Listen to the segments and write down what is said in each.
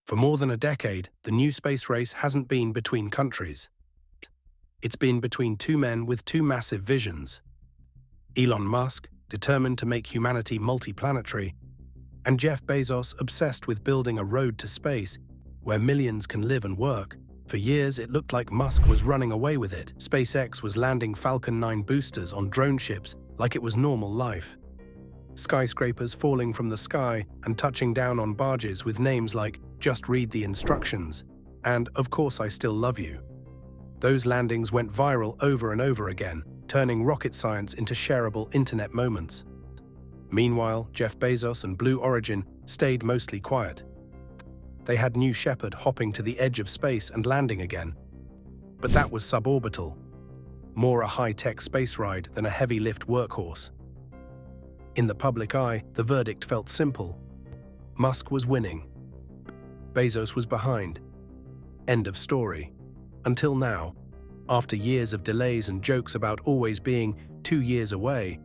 For more than a decade, the new space race hasn't been between countries. It's been between two men with two massive visions. Elon Musk, determined to make humanity multiplanetary, and Jeff Bezos, obsessed with building a road to space where millions can live and work. For years, it looked like Musk was running away with it. SpaceX was landing Falcon 9 boosters on drone ships like it was normal life. Skyscrapers falling from the sky and touching down on barges with names like "Just read the instructions" and "Of course I still love you." Those landings went viral over and over again, turning rocket science into shareable internet moments. Meanwhile, Jeff Bezos and Blue Origin stayed mostly quiet. They had New Shepard hopping to the edge of space and landing again. But that was suborbital, more a high-tech space ride than a heavy-lift workhorse. In the public eye, the verdict felt simple. Musk was winning. Bezos was behind. End of story. Until now, after years of delays and jokes about always being 2 years away,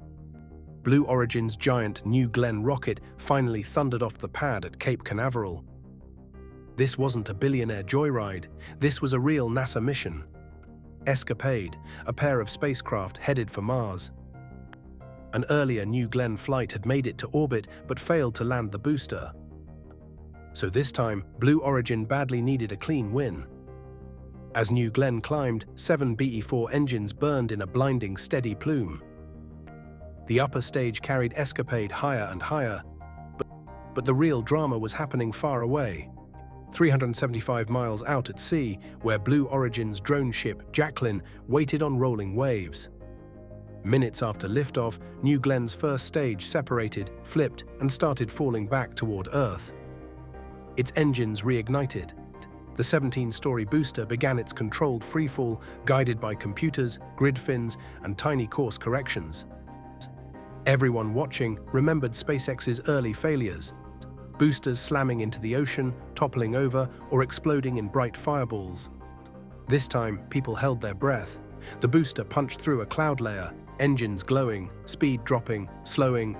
Blue Origin's giant New Glenn rocket finally thundered off the pad at Cape Canaveral. This wasn't a billionaire joyride, this was a real NASA mission. Escapade, a pair of spacecraft headed for Mars. An earlier New Glenn flight had made it to orbit but failed to land the booster. So this time, Blue Origin badly needed a clean win. As New Glenn climbed, 7 BE-4 engines burned in a blinding steady plume. The upper stage carried Escapade higher and higher, but the real drama was happening far away. 375 miles out at sea, where Blue Origin's drone ship, Jacqueline, waited on rolling waves. Minutes after liftoff, New Glenn's first stage separated, flipped, and started falling back toward Earth. Its engines reignited. The 17-story booster began its controlled freefall, guided by computers, grid fins, and tiny course corrections. Everyone watching remembered SpaceX's early failures. Boosters slamming into the ocean, toppling over, or exploding in bright fireballs. This time, people held their breath. The booster punched through a cloud layer, engines glowing, speed dropping, slowing,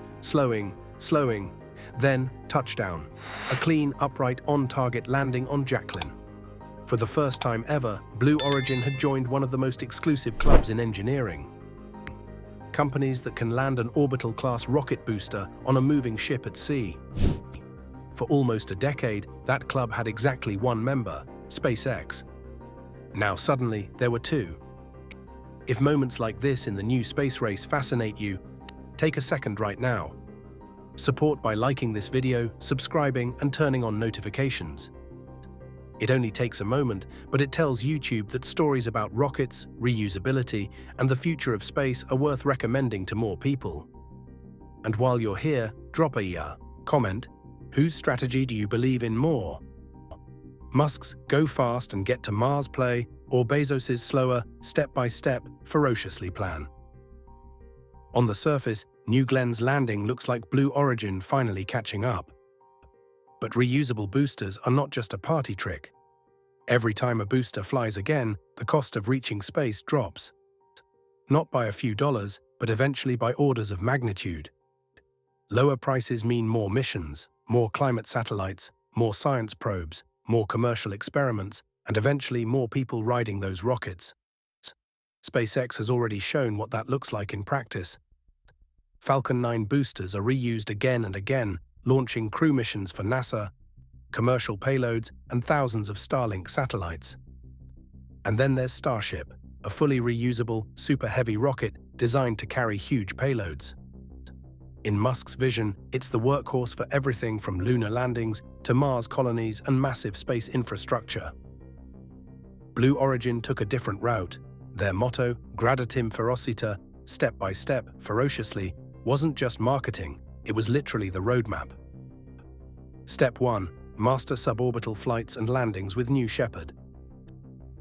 then touchdown. A clean, upright, on-target landing on Jacqueline. For the first time ever, Blue Origin had joined one of the most exclusive clubs in engineering. Companies that can land an orbital-class rocket booster on a moving ship at sea. For almost a decade, that club had exactly one member, SpaceX. Now suddenly, there were two. If moments like this in the new space race fascinate you, take a second right now. Support by liking this video, subscribing, and turning on notifications. It only takes a moment, but it tells YouTube that stories about rockets, reusability, and the future of space are worth recommending to more people. And while you're here, drop a comment. Whose strategy do you believe in more? Musk's go fast and get to Mars play, or Bezos's slower, step-by-step, ferociously plan? On the surface, New Glenn's landing looks like Blue Origin finally catching up. But reusable boosters are not just a party trick. Every time a booster flies again, the cost of reaching space drops. Not by a few dollars, but eventually by orders of magnitude. Lower prices mean more missions, more climate satellites, more science probes, more commercial experiments, and eventually more people riding those rockets. SpaceX has already shown what that looks like in practice. Falcon 9 boosters are reused again and again, launching crew missions for NASA, commercial payloads, and thousands of Starlink satellites. And then there's Starship, a fully reusable, super-heavy rocket designed to carry huge payloads. In Musk's vision, it's the workhorse for everything from lunar landings to Mars colonies and massive space infrastructure. Blue Origin took a different route. Their motto, Gradatim Ferociter, step by step, ferociously, wasn't just marketing, it was literally the roadmap. Step 1. Master suborbital flights and landings with New Shepard.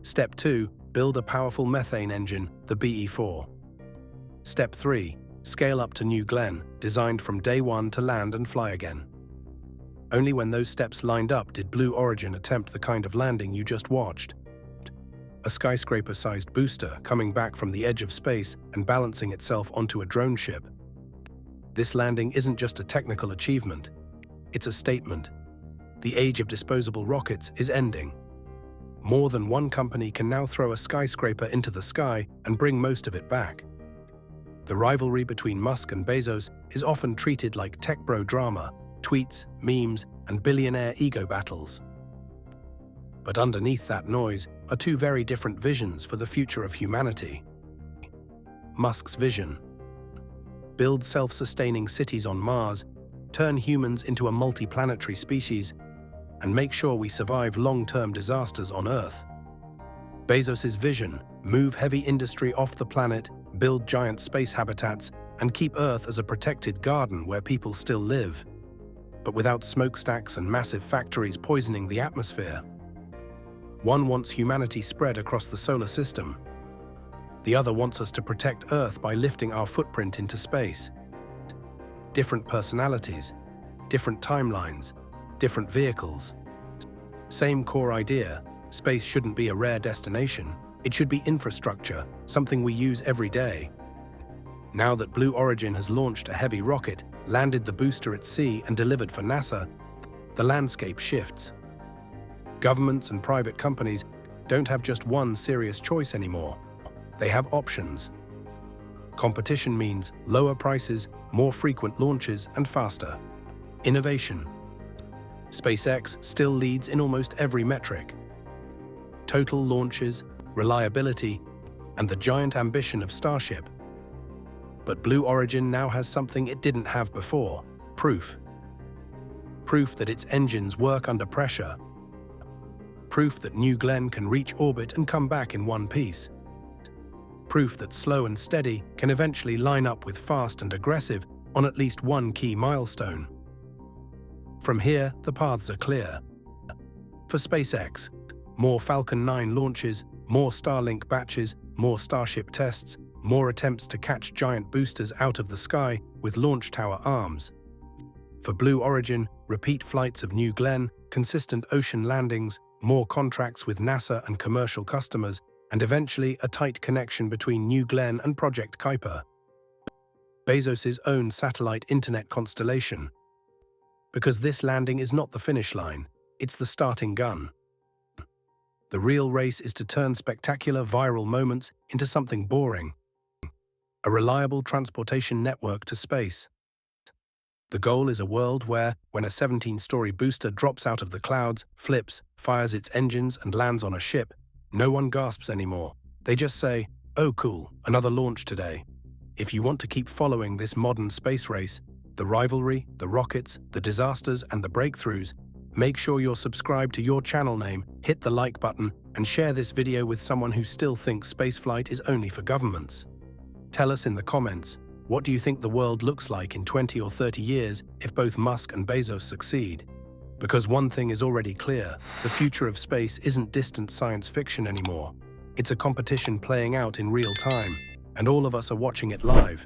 Step 2. Build a powerful methane engine, the BE-4. Step 3. Scale up to New Glenn, designed from day one to land and fly again. Only when those steps lined up did Blue Origin attempt the kind of landing you just watched. A skyscraper-sized booster coming back from the edge of space and balancing itself onto a drone ship. This landing isn't just a technical achievement, it's a statement. The age of disposable rockets is ending. More than one company can now throw a skyscraper into the sky and bring most of it back. The rivalry between Musk and Bezos is often treated like tech bro drama, tweets, memes, and billionaire ego battles. But underneath that noise are two very different visions for the future of humanity. Musk's vision: build self-sustaining cities on Mars, turn humans into a multi-planetary species, and make sure we survive long-term disasters on Earth. Bezos's vision: move heavy industry off the planet, build giant space habitats, and keep Earth as a protected garden where people still live, but without smokestacks and massive factories poisoning the atmosphere. One wants humanity spread across the solar system. The other wants us to protect Earth by lifting our footprint into space. Different personalities, different timelines, different vehicles. Same core idea: space shouldn't be a rare destination. It should be infrastructure, something we use every day. Now that Blue Origin has launched a heavy rocket, landed the booster at sea, and delivered for NASA, the landscape shifts. Governments and private companies don't have just one serious choice anymore. They have options. Competition means lower prices, more frequent launches, and faster. Innovation: SpaceX still leads in almost every metric. Total launches, reliability, and the giant ambition of Starship. But Blue Origin now has something it didn't have before: proof. Proof that its engines work under pressure. Proof that New Glenn can reach orbit and come back in one piece. Proof that slow and steady can eventually line up with fast and aggressive on at least one key milestone. From here, the paths are clear. For SpaceX, more Falcon 9 launches, more Starlink batches, more Starship tests, more attempts to catch giant boosters out of the sky with launch tower arms. For Blue Origin, repeat flights of New Glenn, consistent ocean landings, more contracts with NASA and commercial customers, and eventually a tight connection between New Glenn and Project Kuiper, Bezos's own satellite internet constellation. Because this landing is not the finish line, it's the starting gun. The real race is to turn spectacular viral moments into something boring: a reliable transportation network to space. The goal is a world where, when a 17-story booster drops out of the clouds, flips, fires its engines, and lands on a ship, no one gasps anymore. They just say, "Oh cool, another launch today." If you want to keep following this modern space race, the rivalry, the rockets, the disasters, and the breakthroughs, make sure you're subscribed to your channel name, hit the like button, and share this video with someone who still thinks spaceflight is only for governments. Tell us in the comments, what do you think the world looks like in 20 or 30 years if both Musk and Bezos succeed? Because one thing is already clear: the future of space isn't distant science fiction anymore. It's a competition playing out in real time, and all of us are watching it live.